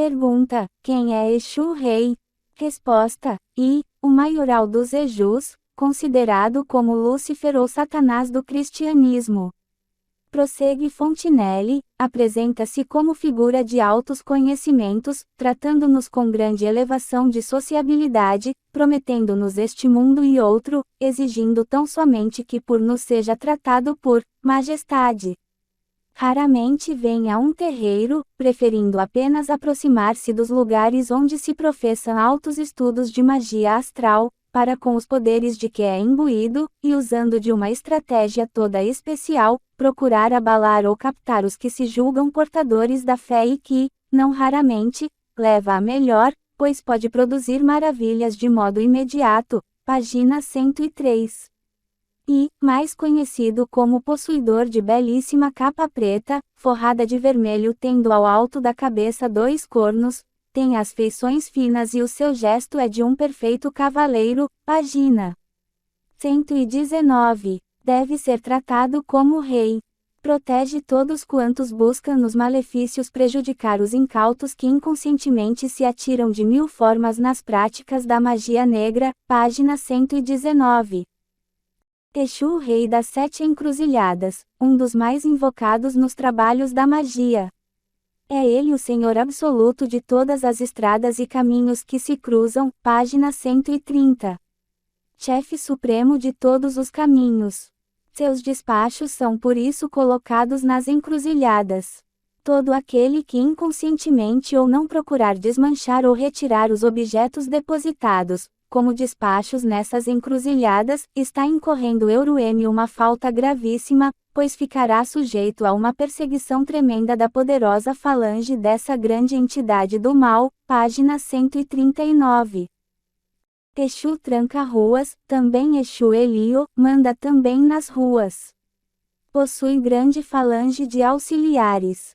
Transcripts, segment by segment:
Pergunta: quem é Exu Rei? Resposta: o maioral dos Exus, considerado como Lúcifer ou Satanás do cristianismo. Prossegue Fontinelli, apresenta-se como figura de altos conhecimentos, tratando-nos com grande elevação de sociabilidade, prometendo-nos este mundo e outro, exigindo tão somente que por nos seja tratado por majestade. Raramente vem a um terreiro, preferindo apenas aproximar-se dos lugares onde se professam altos estudos de magia astral, para com os poderes de que é imbuído, e usando de uma estratégia toda especial, procurar abalar ou captar os que se julgam portadores da fé e que, não raramente, leva a melhor, pois pode produzir maravilhas de modo imediato. Página 103. Mais conhecido como possuidor de belíssima capa preta, forrada de vermelho tendo ao alto da cabeça 2 cornos, tem as feições finas e o seu gesto é de um perfeito cavaleiro. Página 119. Deve ser tratado como rei. Protege todos quantos buscam nos malefícios prejudicar os incautos que inconscientemente se atiram de 1000 formas nas práticas da magia negra. Página 119. Exu Rei das 7 Encruzilhadas, um dos mais invocados nos trabalhos da magia. É ele o Senhor absoluto de todas as estradas e caminhos que se cruzam. Página 130. Chefe supremo de todos os caminhos. Seus despachos são por isso colocados nas encruzilhadas. Todo aquele que inconscientemente ou não procurar desmanchar ou retirar os objetos depositados, como despachos nessas encruzilhadas, está incorrendo uma falta gravíssima, pois ficará sujeito a uma perseguição tremenda da poderosa falange dessa grande entidade do mal. Página 139. Exu tranca-ruas, também Exu Elio, manda também nas ruas. Possui grande falange de auxiliares.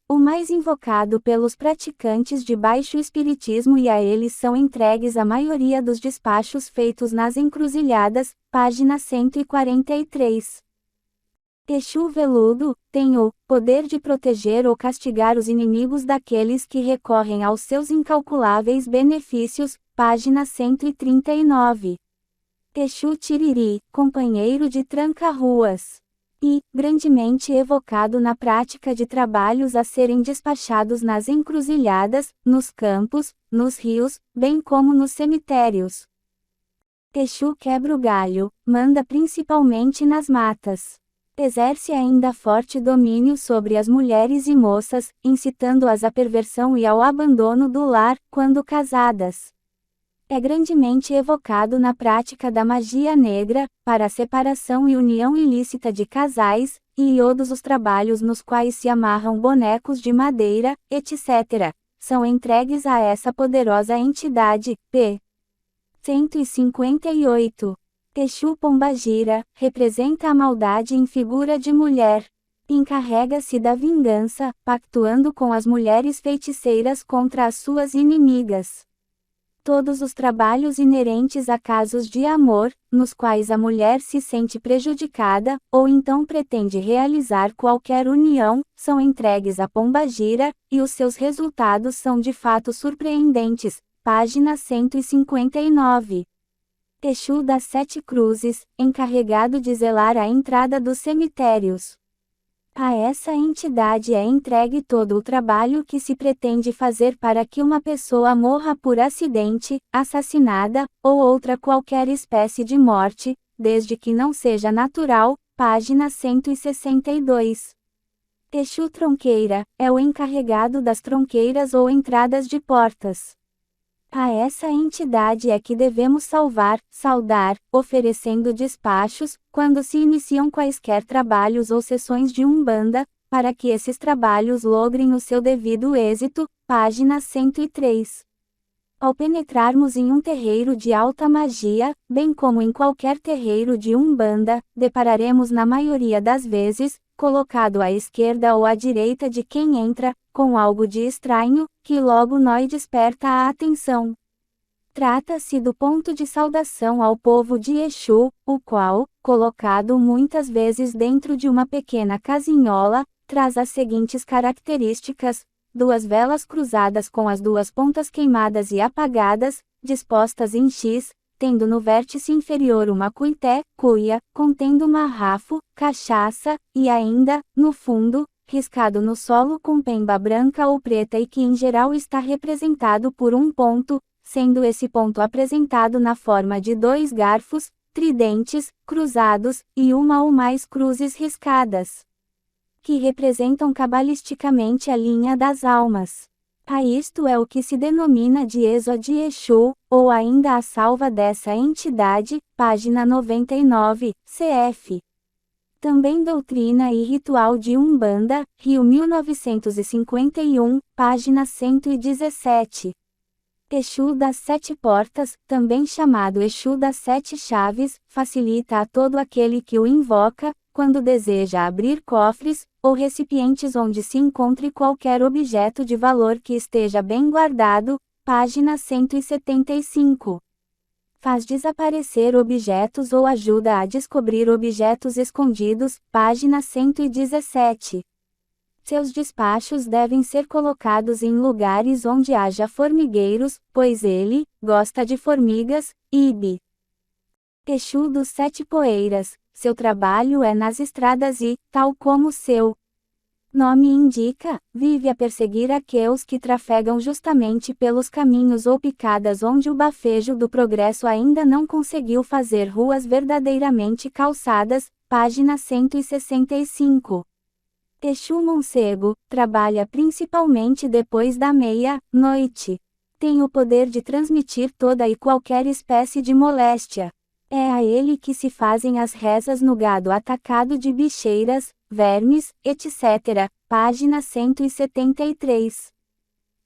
O mais invocado pelos praticantes de baixo espiritismo, e a eles são entregues a maioria dos despachos feitos nas encruzilhadas. Página 143. Exu Veludo, tem o poder de proteger ou castigar os inimigos daqueles que recorrem aos seus incalculáveis benefícios. Página 139. Exu Tiriri, companheiro de tranca-ruas. Grandemente evocado na prática de trabalhos a serem despachados nas encruzilhadas, nos campos, nos rios, bem como nos cemitérios. Exu Quebra-o-Galho, manda principalmente nas matas. Exerce ainda forte domínio sobre as mulheres e moças, incitando-as à perversão e ao abandono do lar, quando casadas. É grandemente evocado na prática da magia negra, para a separação e união ilícita de casais, e todos os trabalhos nos quais se amarram bonecos de madeira, etc., são entregues a essa poderosa entidade. P. 158. Exu Pombagira, representa a maldade em figura de mulher. Encarrega-se da vingança, pactuando com as mulheres feiticeiras contra as suas inimigas. Todos os trabalhos inerentes a casos de amor, nos quais a mulher se sente prejudicada, ou então pretende realizar qualquer união, são entregues a Pombagira, e os seus resultados são de fato surpreendentes. Página 159. Exu das 7 Cruzes, encarregado de zelar a entrada dos cemitérios. A essa entidade é entregue todo o trabalho que se pretende fazer para que uma pessoa morra por acidente, assassinada, ou outra qualquer espécie de morte, desde que não seja natural. Página 162. Exu Tronqueira, é o encarregado das tronqueiras ou entradas de portas. A essa entidade é que devemos saudar, oferecendo despachos, quando se iniciam quaisquer trabalhos ou sessões de umbanda, para que esses trabalhos logrem o seu devido êxito. Página 103. Ao penetrarmos em um terreiro de alta magia, bem como em qualquer terreiro de umbanda, depararemos na maioria das vezes, colocado à esquerda ou à direita de quem entra, com algo de estranho, que logo nos desperta a atenção. Trata-se do ponto de saudação ao povo de Exu, o qual, colocado muitas vezes dentro de uma pequena casinhola, traz as seguintes características: duas velas cruzadas com as duas pontas queimadas e apagadas, dispostas em X, tendo no vértice inferior uma cuia, contendo marrafo, cachaça, e ainda, no fundo, riscado no solo com pemba branca ou preta e que em geral está representado por um ponto, sendo esse ponto apresentado na forma de dois garfos, tridentes, cruzados, e uma ou mais cruzes riscadas, que representam cabalisticamente a linha das almas. A isto é o que se denomina de êxodo de Exu, ou ainda a salva dessa entidade, página 99, cf. Também Doutrina e Ritual de Umbanda, Rio 1951, página 117. Exu das Sete Portas, também chamado Exu das Sete Chaves, facilita a todo aquele que o invoca, quando deseja abrir cofres, ou recipientes onde se encontre qualquer objeto de valor que esteja bem guardado, página 175. Faz desaparecer objetos ou ajuda a descobrir objetos escondidos, página 117. Seus despachos devem ser colocados em lugares onde haja formigueiros, pois ele gosta de formigas. Ibe. Exu dos Sete Poeiras, seu trabalho é nas estradas e, tal como seu nome indica, vive a perseguir aqueles que trafegam justamente pelos caminhos ou picadas onde o bafejo do progresso ainda não conseguiu fazer ruas verdadeiramente calçadas, página 165. Exu Morcego, trabalha principalmente depois da meia-noite. Tem o poder de transmitir toda e qualquer espécie de moléstia. É a ele que se fazem as rezas no gado atacado de bicheiras, vermes, etc. Página 173.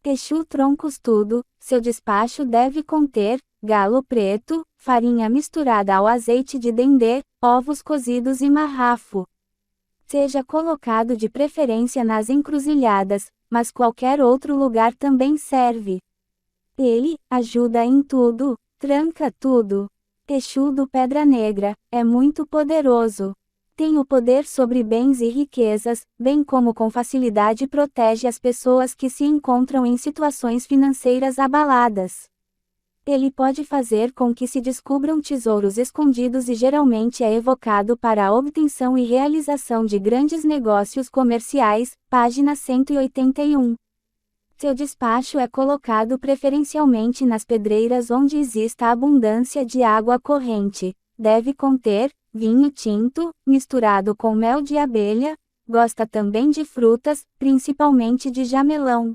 Exu Troncos Tudo, seu despacho deve conter galo preto, farinha misturada ao azeite de dendê, ovos cozidos e marrafo. Seja colocado de preferência nas encruzilhadas, mas qualquer outro lugar também serve. Ele ajuda em tudo, tranca tudo. Exu do Pedra Negra, é muito poderoso. Tem o poder sobre bens e riquezas, bem como com facilidade protege as pessoas que se encontram em situações financeiras abaladas. Ele pode fazer com que se descubram tesouros escondidos e geralmente é evocado para a obtenção e realização de grandes negócios comerciais, página 181. Seu despacho é colocado preferencialmente nas pedreiras onde exista abundância de água corrente. Deve conter vinho tinto, misturado com mel de abelha. Gosta também de frutas, principalmente de jamelão.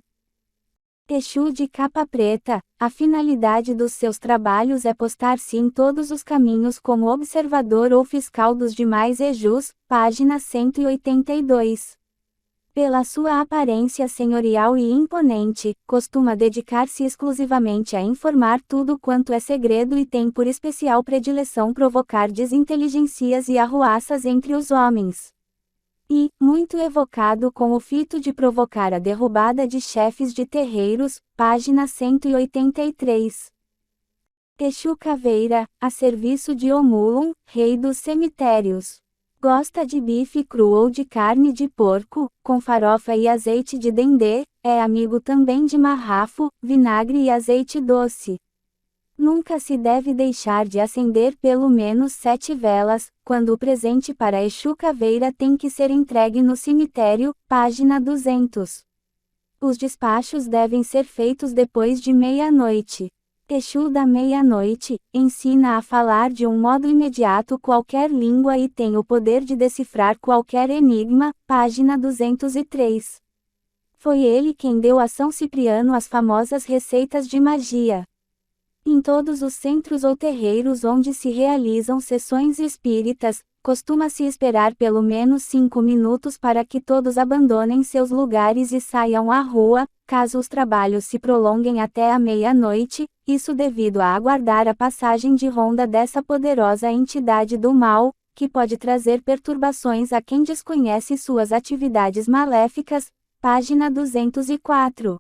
Exu de Capa Preta, a finalidade dos seus trabalhos é postar-se em todos os caminhos como observador ou fiscal dos demais Exus, página 182. Pela sua aparência senhorial e imponente, costuma dedicar-se exclusivamente a informar tudo quanto é segredo e tem por especial predileção provocar desinteligências e arruaças entre os homens. E, muito evocado com o fito de provocar a derrubada de chefes de terreiros, página 183. Exu Caveira, a serviço de Omulum, rei dos cemitérios. Gosta de bife cru ou de carne de porco, com farofa e azeite de dendê, é amigo também de marrafo, vinagre e azeite doce. Nunca se deve deixar de acender pelo menos 7 velas, quando o presente para Exu Caveira tem que ser entregue no cemitério, página 200. Os despachos devem ser feitos depois de meia-noite. Exu da meia-noite, ensina a falar de um modo imediato qualquer língua e tem o poder de decifrar qualquer enigma, página 203. Foi ele quem deu a São Cipriano as famosas receitas de magia. Em todos os centros ou terreiros onde se realizam sessões espíritas, costuma-se esperar pelo menos 5 minutos para que todos abandonem seus lugares e saiam à rua, caso os trabalhos se prolonguem até a meia-noite, isso devido a aguardar a passagem de ronda dessa poderosa entidade do mal, que pode trazer perturbações a quem desconhece suas atividades maléficas, página 204.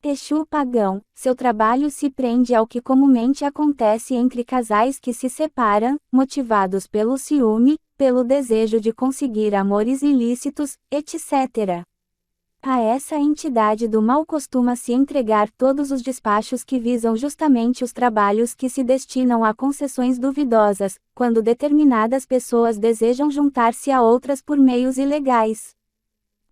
Exu Pagão, seu trabalho se prende ao que comumente acontece entre casais que se separam, motivados pelo ciúme, pelo desejo de conseguir amores ilícitos, etc. A essa entidade do mal costuma-se entregar todos os despachos que visam justamente os trabalhos que se destinam a concessões duvidosas, quando determinadas pessoas desejam juntar-se a outras por meios ilegais.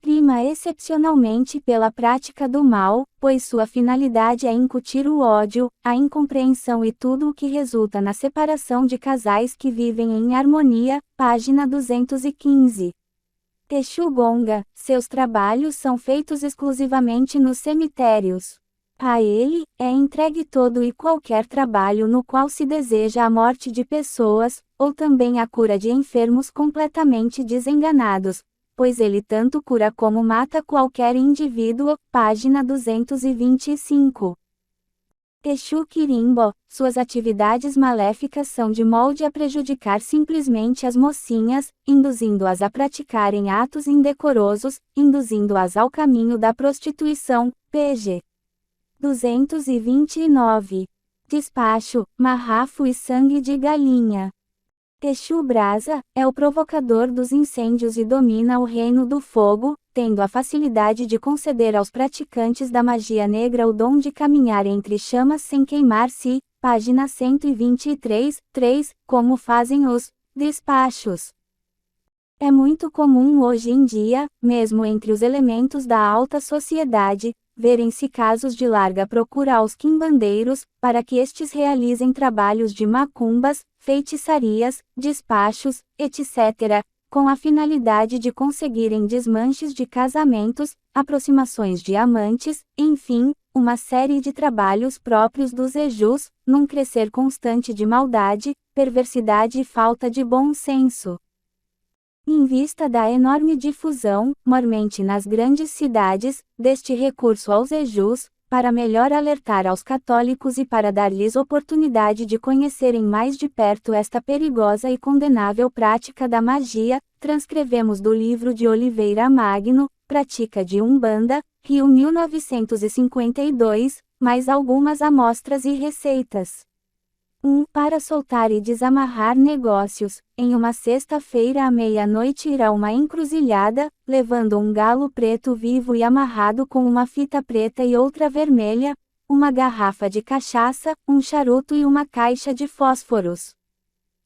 Prima excepcionalmente pela prática do mal, pois sua finalidade é incutir o ódio, a incompreensão e tudo o que resulta na separação de casais que vivem em harmonia, página 215. Exu Gonga, seus trabalhos são feitos exclusivamente nos cemitérios. A ele, é entregue todo e qualquer trabalho no qual se deseja a morte de pessoas, ou também a cura de enfermos completamente desenganados, pois ele tanto cura como mata qualquer indivíduo, página 225. Exu Quirimbo, suas atividades maléficas são de molde a prejudicar simplesmente as mocinhas, induzindo-as a praticarem atos indecorosos, induzindo-as ao caminho da prostituição, pg. 229. Despacho, marrafo e sangue de galinha. Exu Brasa, é o provocador dos incêndios e domina o reino do fogo, tendo a facilidade de conceder aos praticantes da magia negra o dom de caminhar entre chamas sem queimar-se, página 123, 3, como fazem os despachos. É muito comum hoje em dia, mesmo entre os elementos da alta sociedade, verem-se casos de larga procura aos quimbandeiros, para que estes realizem trabalhos de macumbas, feitiçarias, despachos, etc., com a finalidade de conseguirem desmanches de casamentos, aproximações de amantes, enfim, uma série de trabalhos próprios dos Exus, num crescer constante de maldade, perversidade e falta de bom senso. Em vista da enorme difusão, mormente nas grandes cidades, deste recurso aos Exus, para melhor alertar aos católicos e para dar-lhes oportunidade de conhecerem mais de perto esta perigosa e condenável prática da magia, transcrevemos do livro de Oliveira Magno, Prática de Umbanda, Rio 1952, mais algumas amostras e receitas. 1. Para soltar e desamarrar negócios, em uma sexta-feira à meia-noite ir a uma encruzilhada, levando um galo preto vivo e amarrado com uma fita preta e outra vermelha, uma garrafa de cachaça, um charuto e uma caixa de fósforos.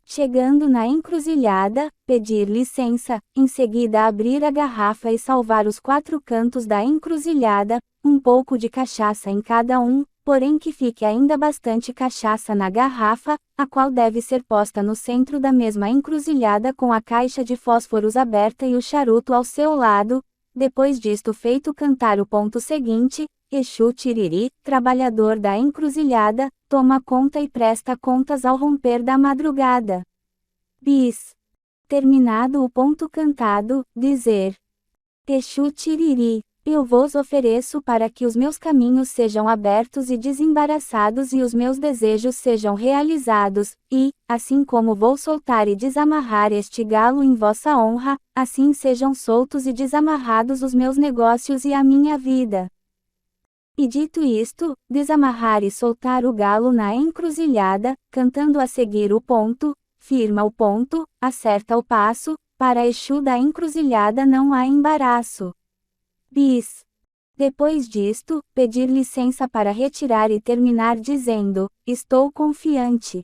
Chegando na encruzilhada, pedir licença, em seguida abrir a garrafa e salvar os 4 cantos da encruzilhada, um pouco de cachaça em cada um, porém que fique ainda bastante cachaça na garrafa, a qual deve ser posta no centro da mesma encruzilhada com a caixa de fósforos aberta e o charuto ao seu lado. Depois disto feito cantar o ponto seguinte: Exu Tiriri, trabalhador da encruzilhada, toma conta e presta contas ao romper da madrugada. Bis. Terminado o ponto cantado, dizer: Exu Tiriri, eu vos ofereço para que os meus caminhos sejam abertos e desembaraçados e os meus desejos sejam realizados, e, assim como vou soltar e desamarrar este galo em vossa honra, assim sejam soltos e desamarrados os meus negócios e a minha vida. E dito isto, desamarrar e soltar o galo na encruzilhada, cantando a seguir o ponto, firma o ponto, acerta o passo, para Exu da encruzilhada não há embaraço. Bis. Depois disto, pedir licença para retirar e terminar dizendo: estou confiante.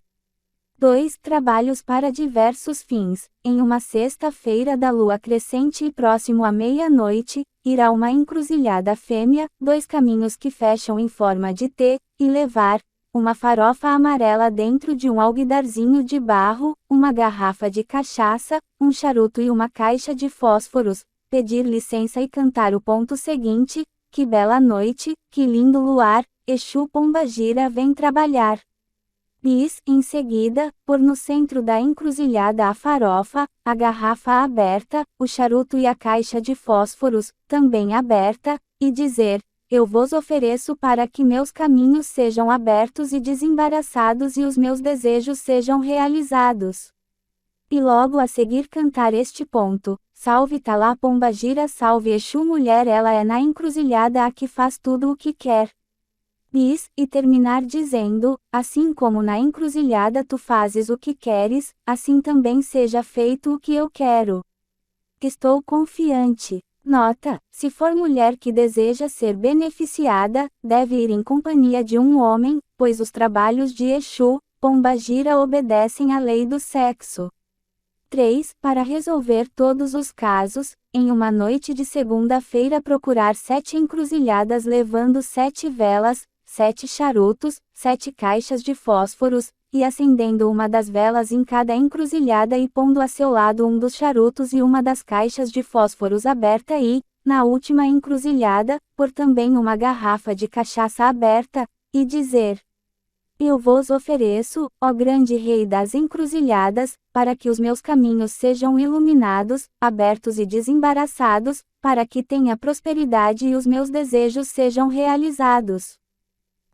2. Trabalhos para diversos fins. Em uma sexta-feira da lua crescente e próximo à meia-noite, ir a uma encruzilhada fêmea, 2 caminhos que fecham em forma de T, e levar uma farofa amarela dentro de um alguidarzinho de barro, uma garrafa de cachaça, um charuto e uma caixa de fósforos. Pedir licença e cantar o ponto seguinte: que bela noite, que lindo luar, Exu Pombagira vem trabalhar. Bis, em seguida, pôr no centro da encruzilhada a farofa, a garrafa aberta, o charuto e a caixa de fósforos, também aberta, e dizer: eu vos ofereço para que meus caminhos sejam abertos e desembaraçados e os meus desejos sejam realizados. E logo a seguir cantar este ponto: salve Talá Pombagira, salve Exu mulher, ela é na encruzilhada a que faz tudo o que quer. Bis, e terminar dizendo: assim como na encruzilhada tu fazes o que queres, assim também seja feito o que eu quero. Estou confiante. Nota: se for mulher que deseja ser beneficiada, deve ir em companhia de um homem, pois os trabalhos de Exu, Pombagira obedecem à lei do sexo. 3. Para resolver todos os casos, em uma noite de segunda-feira procurar 7 encruzilhadas levando 7 velas, 7 charutos, 7 caixas de fósforos, e acendendo uma das velas em cada encruzilhada e pondo a seu lado um dos charutos e uma das caixas de fósforos aberta e, na última encruzilhada, pôr também uma garrafa de cachaça aberta, e dizer: Eu vos ofereço, ó grande Rei das encruzilhadas, para que os meus caminhos sejam iluminados, abertos e desembaraçados, para que tenha prosperidade e os meus desejos sejam realizados.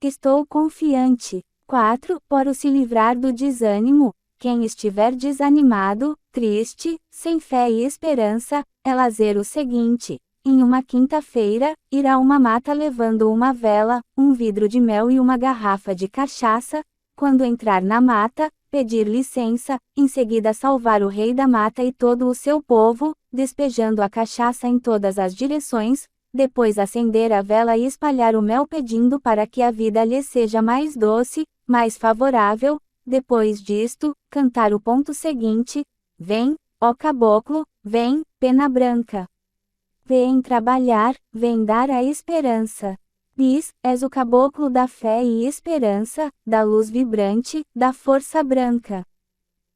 Estou confiante. 4. Para se livrar do desânimo, quem estiver desanimado, triste, sem fé e esperança, é lazer o seguinte: em uma quinta-feira, ir a uma mata levando uma vela, um vidro de mel e uma garrafa de cachaça. Quando entrar na mata, pedir licença, em seguida salvar o rei da mata e todo o seu povo, despejando a cachaça em todas as direções, depois acender a vela e espalhar o mel pedindo para que a vida lhe seja mais doce, mais favorável. Depois disto, cantar o ponto seguinte: Vem, ó caboclo, vem, pena branca. Vem trabalhar, vem dar a esperança. Bis, és o caboclo da fé e esperança, da luz vibrante, da força branca.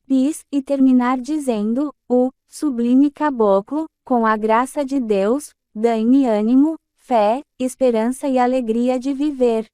Bis, e terminar dizendo: o sublime caboclo, com a graça de Deus, dai-me ânimo, fé, esperança e alegria de viver.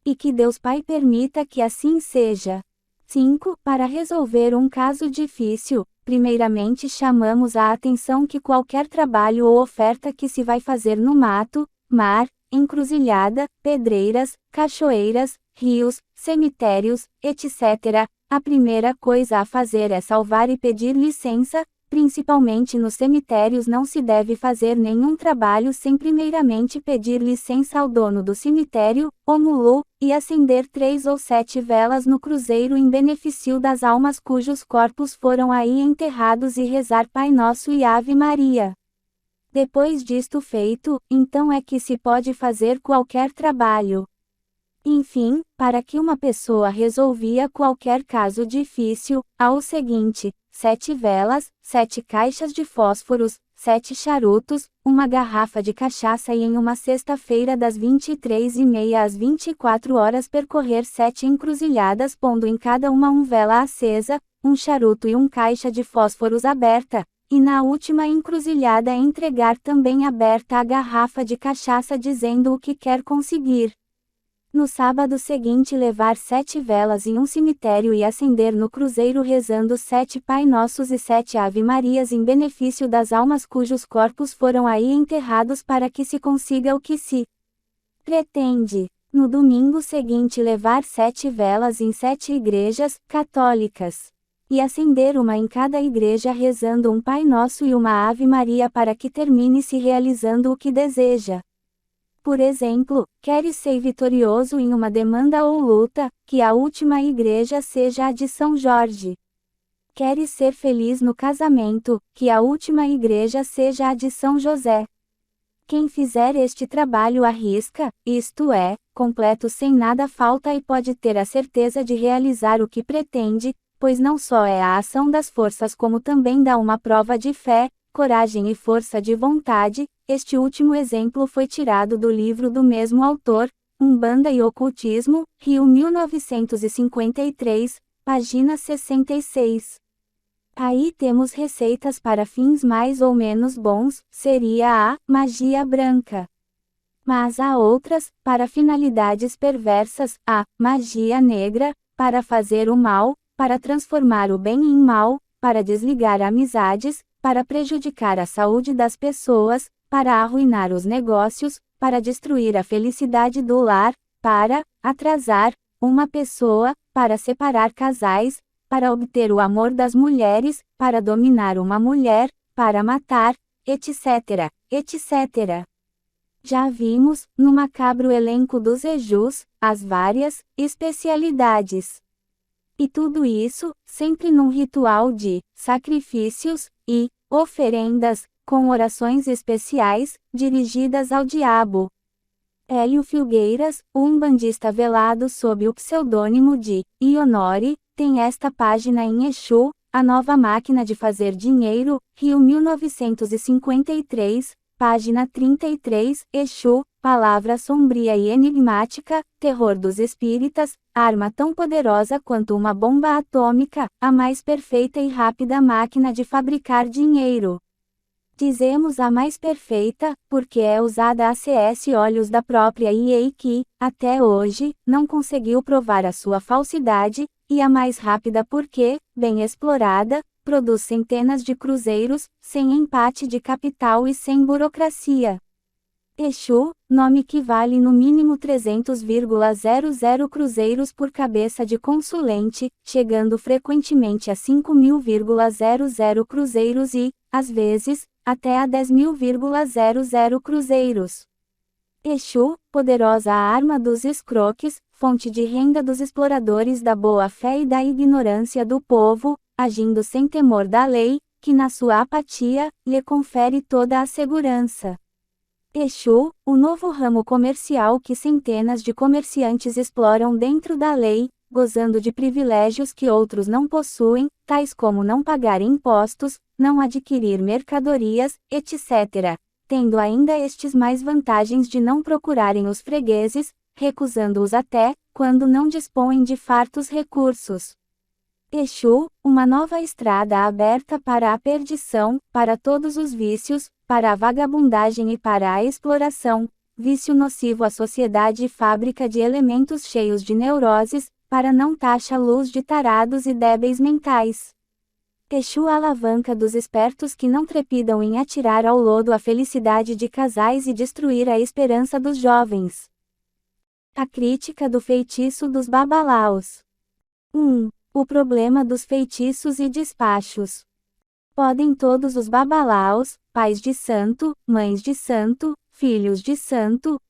E que Deus Pai permita que assim seja. 5. Para resolver um caso difícil, primeiramente chamamos a atenção que qualquer trabalho ou oferta que se vai fazer no mato, mar, encruzilhada, pedreiras, cachoeiras, rios, cemitérios, etc., a primeira coisa a fazer é salvar e pedir licença. Principalmente nos cemitérios não se deve fazer nenhum trabalho sem primeiramente pedir licença ao dono do cemitério, ou mulu, e acender 3 ou 7 velas no cruzeiro em benefício das almas cujos corpos foram aí enterrados e rezar Pai Nosso e Ave Maria. Depois disto feito, então é que se pode fazer qualquer trabalho. Enfim, para que uma pessoa resolvia qualquer caso difícil, há o seguinte: 7 velas, 7 caixas de fósforos, 7 charutos, uma garrafa de cachaça e em uma sexta-feira das 23h30 às 24 horas percorrer 7 encruzilhadas pondo em cada uma vela acesa, um charuto e caixa de fósforos aberta, e na última encruzilhada entregar também aberta a garrafa de cachaça dizendo o que quer conseguir. No sábado seguinte levar 7 velas em um cemitério e acender no cruzeiro rezando 7 Pai Nossos e 7 Ave Marias em benefício das almas cujos corpos foram aí enterrados para que se consiga o que se pretende. No domingo seguinte levar 7 velas em 7 igrejas católicas. E acender uma em cada igreja rezando um Pai Nosso e uma Ave Maria para que termine se realizando o que deseja. Por exemplo, queres ser vitorioso em uma demanda ou luta, que a última igreja seja a de São Jorge. Queres ser feliz no casamento, que a última igreja seja a de São José. Quem fizer este trabalho arrisca, isto é, completo sem nada falta e pode ter a certeza de realizar o que pretende, pois não só é a ação das forças como também dá uma prova de fé, coragem e força de vontade. Este último exemplo foi tirado do livro do mesmo autor, Umbanda e Ocultismo, Rio 1953, página 66. Aí temos receitas para fins mais ou menos bons, seria a magia branca. Mas há outras, para finalidades perversas, a magia negra, para fazer o mal, para transformar o bem em mal, para desligar amizades, para prejudicar a saúde das pessoas, para arruinar os negócios, para destruir a felicidade do lar, para atrasar uma pessoa, para separar casais, para obter o amor das mulheres, para dominar uma mulher, para matar, etc., etc. Já vimos, no macabro elenco dos Exus, as várias especialidades. E tudo isso, sempre num ritual de sacrifícios e oferendas, com orações especiais, dirigidas ao diabo. Hélio Filgueiras, o umbandista velado sob o pseudônimo de Ionori, tem esta página em Exu, A Nova Máquina de Fazer Dinheiro, Rio 1953, página 33, Exu, palavra sombria e enigmática, terror dos espíritas, arma tão poderosa quanto uma bomba atômica, a mais perfeita e rápida máquina de fabricar dinheiro. Dizemos a mais perfeita, porque é usada a CS olhos da própria EA que, até hoje, não conseguiu provar a sua falsidade, e a mais rápida porque, bem explorada, produz centenas de cruzeiros, sem empate de capital e sem burocracia. Exu, nome que vale no mínimo 300,00 cruzeiros por cabeça de consulente, chegando frequentemente a 5.000,00 cruzeiros e, às vezes, até a 10.000,00 cruzeiros. Exu, poderosa arma dos escroques, fonte de renda dos exploradores da boa-fé e da ignorância do povo, agindo sem temor da lei, que na sua apatia, lhe confere toda a segurança. Exu, o novo ramo comercial que centenas de comerciantes exploram dentro da lei, gozando de privilégios que outros não possuem, tais como não pagar impostos, não adquirir mercadorias, etc., tendo ainda estes mais vantagens de não procurarem os fregueses, recusando-os até, quando não dispõem de fartos recursos. Exu, uma nova estrada aberta para a perdição, para todos os vícios, para a vagabundagem e para a exploração, vício nocivo à sociedade e fábrica de elementos cheios de neuroses, para não taxa luz de tarados e débeis mentais. Exu alavanca dos espertos que não trepidam em atirar ao lodo a felicidade de casais e destruir a esperança dos jovens. A crítica do feitiço dos babalaos. 1. O problema dos feitiços e despachos. Podem todos os babalaos, pais de santo, mães de santo, filhos de santo,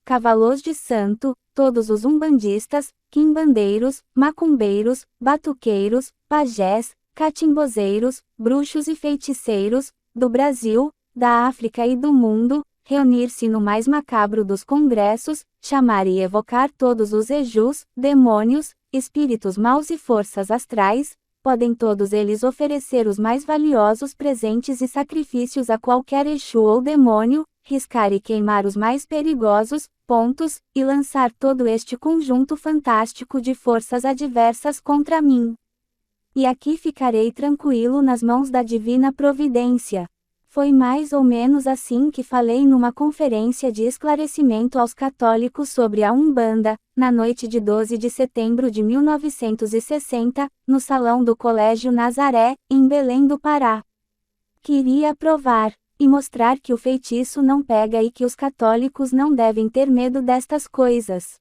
cavalos de santo, todos os umbandistas, quimbandeiros, macumbeiros, batuqueiros, pajés, catimbozeiros, bruxos e feiticeiros, do Brasil, da África e do mundo, reunir-se no mais macabro dos congressos, chamar e evocar todos os Exus, demônios, espíritos maus e forças astrais, podem todos eles oferecer os mais valiosos presentes e sacrifícios a qualquer Exu ou demônio, riscar e queimar os mais perigosos pontos, e lançar todo este conjunto fantástico de forças adversas contra mim. E aqui ficarei tranquilo nas mãos da divina providência. Foi mais ou menos assim que falei numa conferência de esclarecimento aos católicos sobre a Umbanda, na noite de 12 de setembro de 1960, no salão do Colégio Nazaré, em Belém do Pará. Queria provar e mostrar que o feitiço não pega e que os católicos não devem ter medo destas coisas.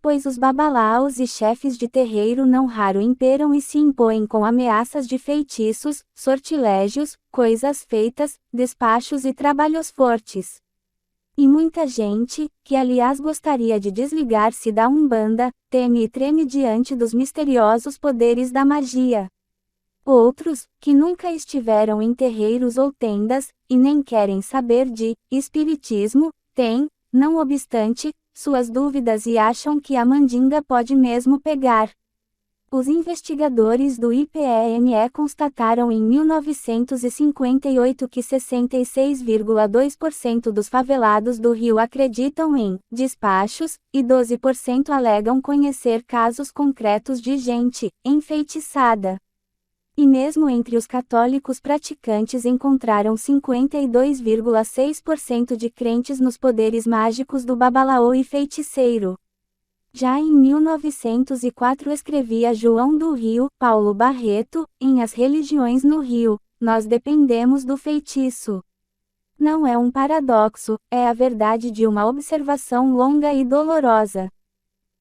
Pois os babalaos e chefes de terreiro não raro imperam e se impõem com ameaças de feitiços, sortilégios, coisas feitas, despachos e trabalhos fortes. E muita gente, que aliás gostaria de desligar-se da Umbanda, teme e treme diante dos misteriosos poderes da magia. Outros, que nunca estiveram em terreiros ou tendas, e nem querem saber de espiritismo, têm, não obstante, suas dúvidas e acham que a mandinga pode mesmo pegar. Os investigadores do IPEME constataram em 1958 que 66,2% dos favelados do Rio acreditam em despachos, e 12% alegam conhecer casos concretos de gente enfeitiçada. E mesmo entre os católicos praticantes encontraram 52,6% de crentes nos poderes mágicos do babalaô e feiticeiro. Já em 1904 escrevia João do Rio, Paulo Barreto, em As Religiões no Rio, nós dependemos do feitiço. Não é um paradoxo, é a verdade de uma observação longa e dolorosa.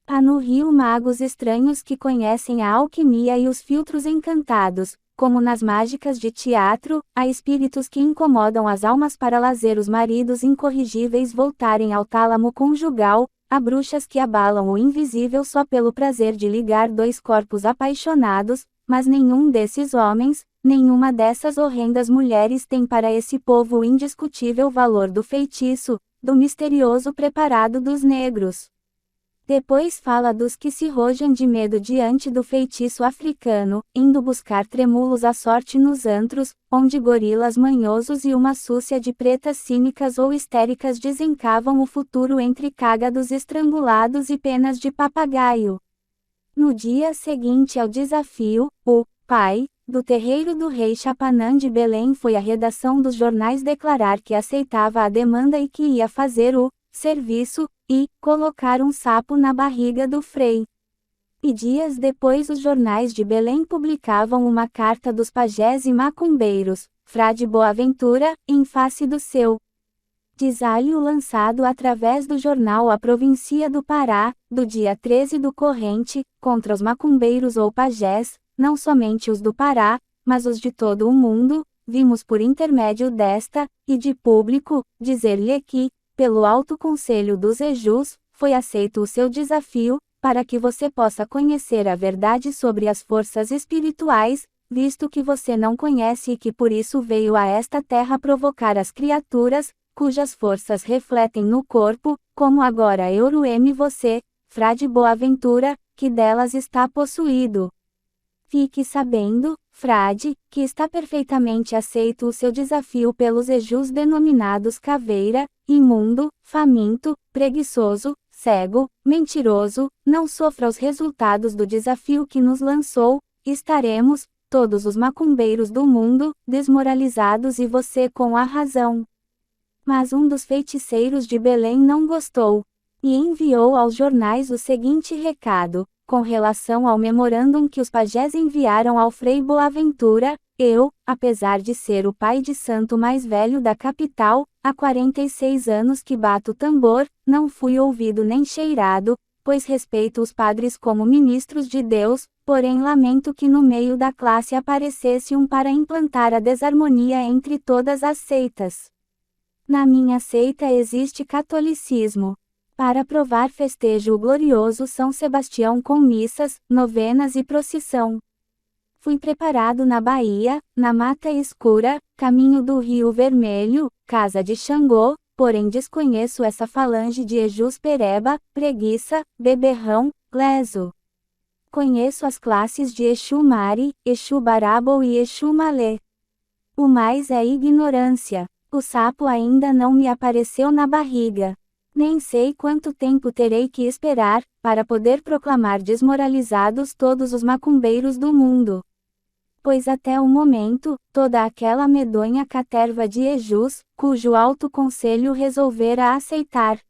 Há no Rio magos estranhos que conhecem a alquimia e os filtros encantados, como nas mágicas de teatro, há espíritos que incomodam as almas para lazer os maridos incorrigíveis voltarem ao tálamo conjugal, há bruxas que abalam o invisível só pelo prazer de ligar dois corpos apaixonados, mas nenhum desses homens, nenhuma dessas horrendas mulheres tem para esse povo o indiscutível valor do feitiço, do misterioso preparado dos negros. Depois fala dos que se rojam de medo diante do feitiço africano, indo buscar tremúlos à sorte nos antros, onde gorilas manhosos e uma súcia de pretas cínicas ou histéricas desencavam o futuro entre cágados estrangulados e penas de papagaio. No dia seguinte ao desafio, o pai do terreiro do rei Chapanã de Belém foi à redação dos jornais declarar que aceitava a demanda e que ia fazer o serviço, e colocar um sapo na barriga do frei. E dias depois os jornais de Belém publicavam uma carta dos pajés e macumbeiros, Frade Boaventura, em face do seu desalho lançado através do jornal A Província do Pará, do dia 13 do corrente, contra os macumbeiros ou pajés, não somente os do Pará, mas os de todo o mundo, vimos por intermédio desta, e de público, dizer-lhe que, pelo Alto Conselho dos Exus, foi aceito o seu desafio, para que você possa conhecer a verdade sobre as forças espirituais, visto que você não conhece e que por isso veio a esta terra provocar as criaturas, cujas forças refletem no corpo, como agora Eurueme você, Frade Boaventura, que delas está possuído. Fique sabendo, frade, que está perfeitamente aceito o seu desafio pelos Exus denominados caveira, imundo, faminto, preguiçoso, cego, mentiroso, não sofra os resultados do desafio que nos lançou, estaremos, todos os macumbeiros do mundo, desmoralizados e você com a razão. Mas um dos feiticeiros de Belém não gostou, e enviou aos jornais o seguinte recado: com relação ao memorandum que os pajés enviaram ao Frei Boaventura, eu, apesar de ser o pai de santo mais velho da capital, há 46 anos que bato tambor, não fui ouvido nem cheirado, pois respeito os padres como ministros de Deus, porém lamento que no meio da classe aparecesse um para implantar a desarmonia entre todas as seitas. Na minha seita existe catolicismo. Para provar festejo o glorioso São Sebastião com missas, novenas e procissão. Fui preparado na Bahia, na Mata Escura, caminho do Rio Vermelho, casa de Xangô, porém desconheço essa falange de Exus Pereba, Preguiça, Beberrão, Leso. Conheço as classes de Exu Mari, Exu Barabo e Exu Malê. O mais é ignorância. O sapo ainda não me apareceu na barriga. Nem sei quanto tempo terei que esperar, para poder proclamar desmoralizados todos os macumbeiros do mundo. Pois até o momento, toda aquela medonha caterva de Exus, cujo alto conselho resolvera aceitar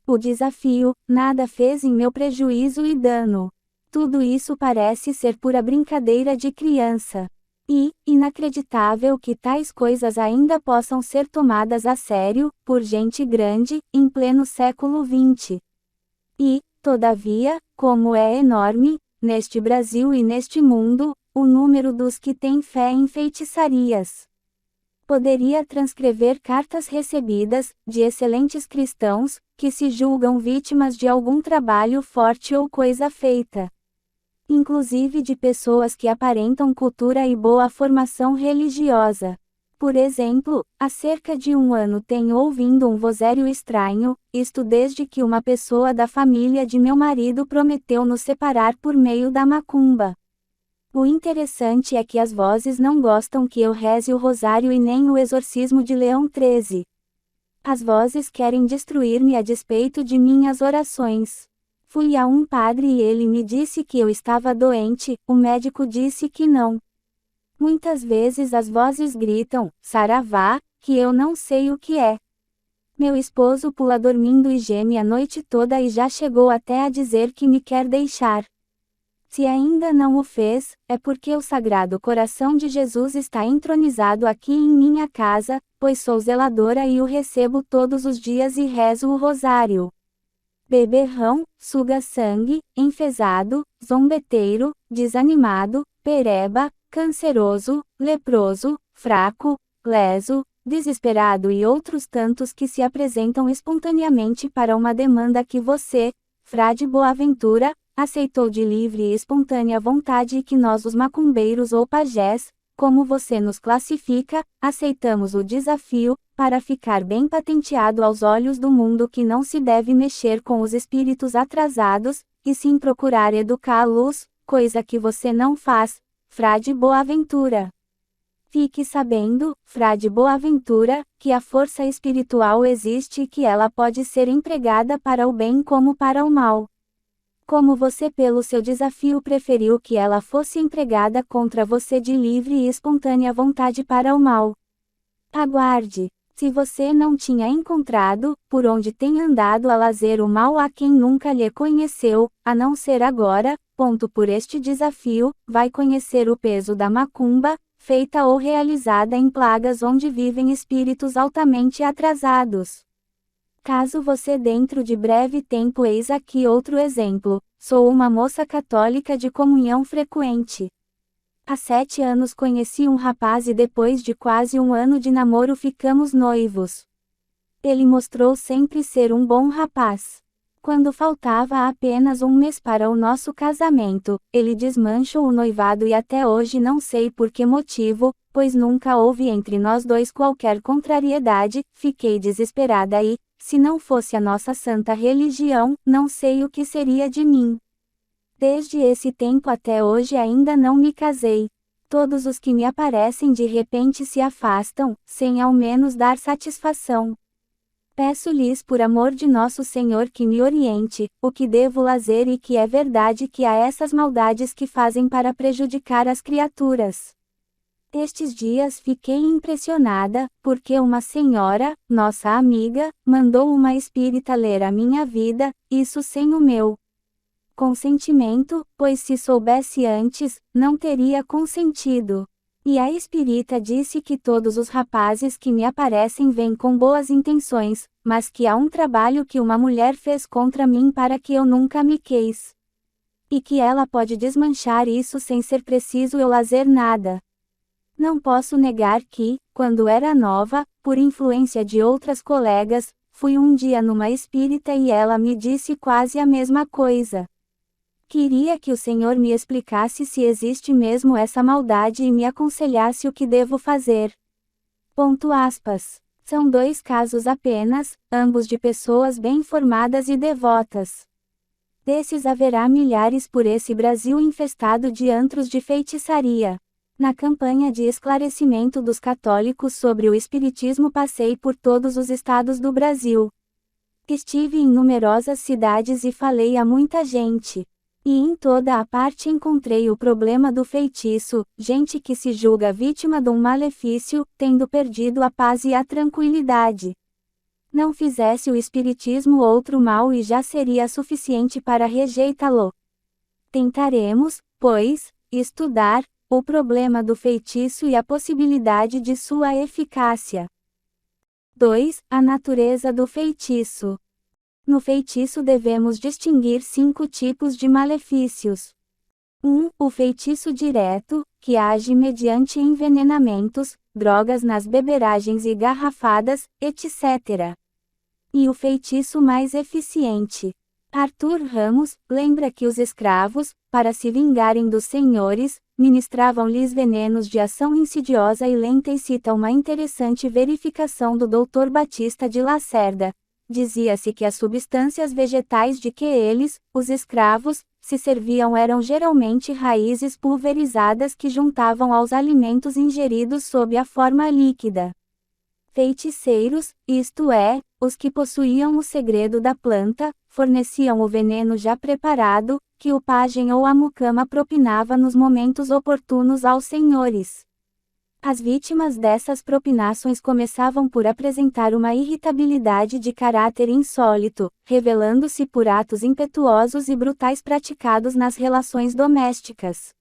o desafio, nada fez em meu prejuízo e dano. Tudo isso parece ser pura brincadeira de criança. E, inacreditável que tais coisas ainda possam ser tomadas a sério, por gente grande, em pleno século XX. E, todavia, como é enorme, neste Brasil e neste mundo, o número dos que têm fé em feitiçarias. Poderia transcrever cartas recebidas, de excelentes cristãos, que se julgam vítimas de algum trabalho forte ou coisa feita. Inclusive de pessoas que aparentam cultura e boa formação religiosa. Por exemplo, há cerca de um ano tenho ouvindo um vozerio estranho, isto desde que uma pessoa da família de meu marido prometeu nos separar por meio da macumba. O interessante é que as vozes não gostam que eu reze o rosário e nem o exorcismo de Leão XIII. As vozes querem destruir-me a despeito de minhas orações. Fui a um padre e ele me disse que eu estava doente, o médico disse que não. Muitas vezes as vozes gritam, saravá, que eu não sei o que é. Meu esposo pula dormindo e geme a noite toda e já chegou até a dizer que me quer deixar. Se ainda não o fez, é porque o Sagrado Coração de Jesus está entronizado aqui em minha casa, pois sou zeladora e o recebo todos os dias e rezo o rosário. Beberrão, suga sangue, enfesado, zombeteiro, desanimado, pereba, canceroso, leproso, fraco, leso, desesperado e outros tantos que se apresentam espontaneamente para uma demanda que você, Frade Boaventura, aceitou de livre e espontânea vontade que nós os macumbeiros ou pajés, como você nos classifica, aceitamos o desafio, para ficar bem patenteado aos olhos do mundo que não se deve mexer com os espíritos atrasados, e sim procurar educá-los, coisa que você não faz, Frade Boaventura. Fique sabendo, Frade Boaventura, que a força espiritual existe e que ela pode ser empregada para o bem como para o mal. Como você pelo seu desafio preferiu que ela fosse empregada contra você de livre e espontânea vontade para o mal. Aguarde. Se você não tinha encontrado, por onde tem andado a lazer o mal a quem nunca lhe conheceu, a não ser agora, por este desafio, vai conhecer o peso da macumba, feita ou realizada em plagas onde vivem espíritos altamente atrasados. Caso você dentro de breve tempo eis aqui outro exemplo, sou uma moça católica de comunhão frequente. Há 7 anos conheci um rapaz e depois de quase um ano de namoro ficamos noivos. Ele mostrou sempre ser um bom rapaz. Quando faltava apenas um mês para o nosso casamento, ele desmanchou o noivado e até hoje não sei por que motivo, pois nunca houve entre nós dois qualquer contrariedade, fiquei desesperada e, se não fosse a nossa santa religião, não sei o que seria de mim. Desde esse tempo até hoje ainda não me casei. Todos os que me aparecem de repente se afastam, sem ao menos dar satisfação. Peço-lhes por amor de nosso Senhor que me oriente, o que devo lazer e que é verdade que há essas maldades que fazem para prejudicar as criaturas. Estes dias fiquei impressionada, porque uma senhora, nossa amiga, mandou uma espírita ler a minha vida, isso sem o meu consentimento, pois se soubesse antes, não teria consentido. E a espírita disse que todos os rapazes que me aparecem vêm com boas intenções, mas que há um trabalho que uma mulher fez contra mim para que eu nunca me queis. E que ela pode desmanchar isso sem ser preciso eu lazer nada. Não posso negar que, quando era nova, por influência de outras colegas, fui um dia numa espírita e ela me disse quase a mesma coisa. Queria que o Senhor me explicasse se existe mesmo essa maldade e me aconselhasse o que devo fazer. São 2 casos apenas, ambos de pessoas bem formadas e devotas. Desses haverá milhares por esse Brasil infestado de antros de feitiçaria. Na campanha de esclarecimento dos católicos sobre o espiritismo passei por todos os estados do Brasil. Estive em numerosas cidades e falei a muita gente. E em toda a parte encontrei o problema do feitiço, gente que se julga vítima de um malefício, tendo perdido a paz e a tranquilidade. Não fizesse o espiritismo outro mal e já seria suficiente para rejeitá-lo. Tentaremos, pois, estudar o problema do feitiço e a possibilidade de sua eficácia. 2. A natureza do feitiço. No feitiço devemos distinguir 5 tipos de malefícios. 1. O feitiço direto, que age mediante envenenamentos, drogas nas beberagens e garrafadas, etc. E o feitiço mais eficiente. Arthur Ramos lembra que os escravos, para se vingarem dos senhores, ministravam-lhes venenos de ação insidiosa e lenta e cita uma interessante verificação do Dr. Batista de Lacerda. Dizia-se que as substâncias vegetais de que eles, os escravos, se serviam eram geralmente raízes pulverizadas que juntavam aos alimentos ingeridos sob a forma líquida. Feiticeiros, isto é, os que possuíam o segredo da planta, forneciam o veneno já preparado, que o pajem ou a mucama propinava nos momentos oportunos aos senhores. As vítimas dessas propinações começavam por apresentar uma irritabilidade de caráter insólito, revelando-se por atos impetuosos e brutais praticados nas relações domésticas.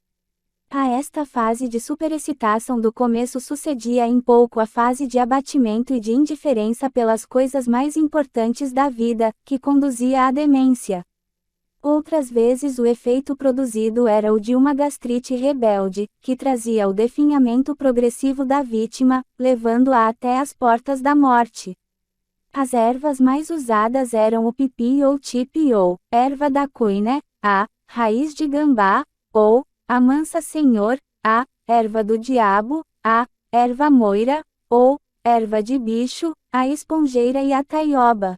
A esta fase de superexcitação do começo sucedia em pouco a fase de abatimento e de indiferença pelas coisas mais importantes da vida, que conduzia à demência. Outras vezes o efeito produzido era o de uma gastrite rebelde, que trazia o definhamento progressivo da vítima, levando-a até as portas da morte. As ervas mais usadas eram o pipi ou tipi ou erva da cuiné, a raiz de gambá, ou, a mansa senhor, a, erva do diabo, a, erva moira, ou, erva de bicho, a esponjeira e a taioba.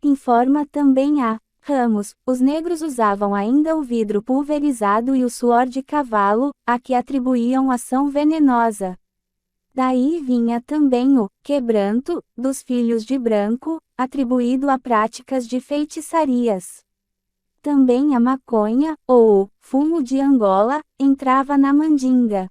Informa também a ramos, os negros usavam ainda o vidro pulverizado e o suor de cavalo, a que atribuíam ação venenosa. Daí vinha também o quebranto, dos filhos de branco, atribuído a práticas de feitiçarias. Também a maconha, ou o fumo de Angola, entrava na mandinga.